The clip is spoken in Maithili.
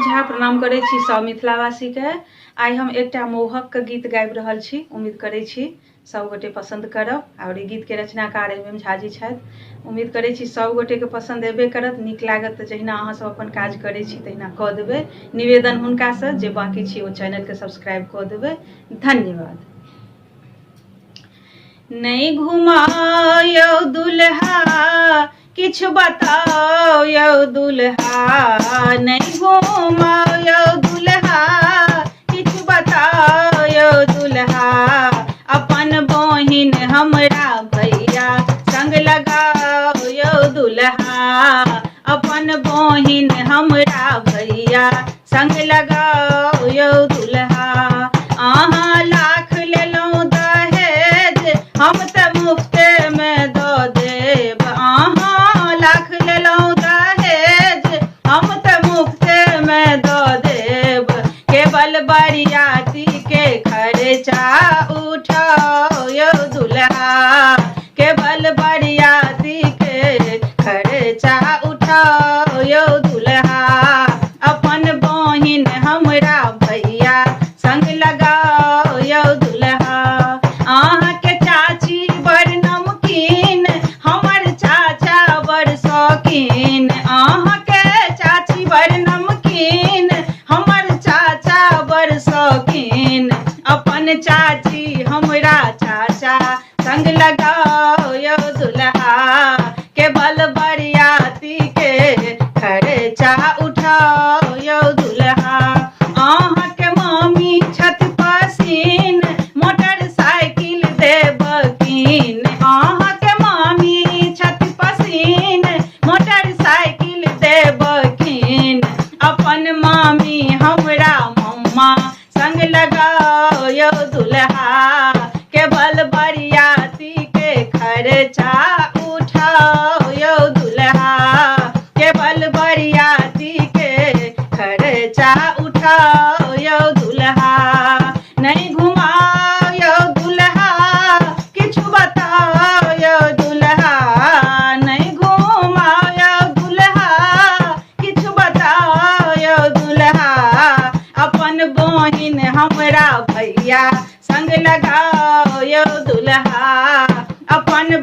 झा प्रणाम करै छी सब मिथिलावासी के। आइ हम एकटा मोहक के गीत गाबि रहल छी। उम्मीद करै छी सब गोटे पसंद करब। और ई गीत के रचनाकार एम झा जी छथि। उम्मीद करै छी सब गोटे के पसंद एबे करत। नीक लागत तऽ जहिना अहाँ सब अपन काज करै छी तहिना कऽ देबै। निवेदन हुनका से जे बाकी छी ओ चैनल के सब्सक्राइब कऽ देबै। धन्यवाद। नहीं घुमाओ दुल्हा किछु बताओ यौ दुल्हा। नहीं घुमाओ दुल्हा किछु बताओ यौ दुल्हा। अपन बहिन हमरा भैया संग लगाओ यौ दुल्हा। अपन बहिन हमरा भैया संग लगाओ यौ दुल्हा। अहाँ लाख लेलौं दहेज हम तऽ मुफ्ते में दऽ देब। अहाँ लाख लेलौं दहेज हम तऽ मुफ्ते में दऽ देब। केवल बरियाती के खर्चा उठाओ यौ दुल्हा। केवल बरियाती के खर्चा उठाओ यौ दुल्हा। अपन बहिन हमरा भैया संग लगाओ यौ दुल्हा। अहाँ के चाची बड़ नमकीन हमर चाचा बड़ शौकीन। अहाँ के चाची बड़ नमकीन हमर चाचा बड़ शौकीन। अपन चाची हमरा चाचा संग लगाओ यौ दुल्हा। केवल बरियाती के खर्चा उठाओ यौ दुल्हा। अहाँ के मम्मी छथि पसीन मोटरसाइकिल देब कीन। अहाँ के मम्मी छथि पसीन मोटरसाइकिल देब कीन। अपन मामी हमरा मम्मा संग लगाओ यौ दुल्हा। केवल बरियाती के खर्चा उठाओ यौ दुल्हा। केवल बरियाती के खर्चा उठाओ यौ दुल्हा। नहीं घुमाओ यौ दुल्हा किछु बताओ यौ दुल्हा। नहीं घुमाओ यौ दुल्हा किछु बताओ यौ दुल्हा। अपन बहिन हमरा भैया संग लगाओ यौ दुल्हा। अपन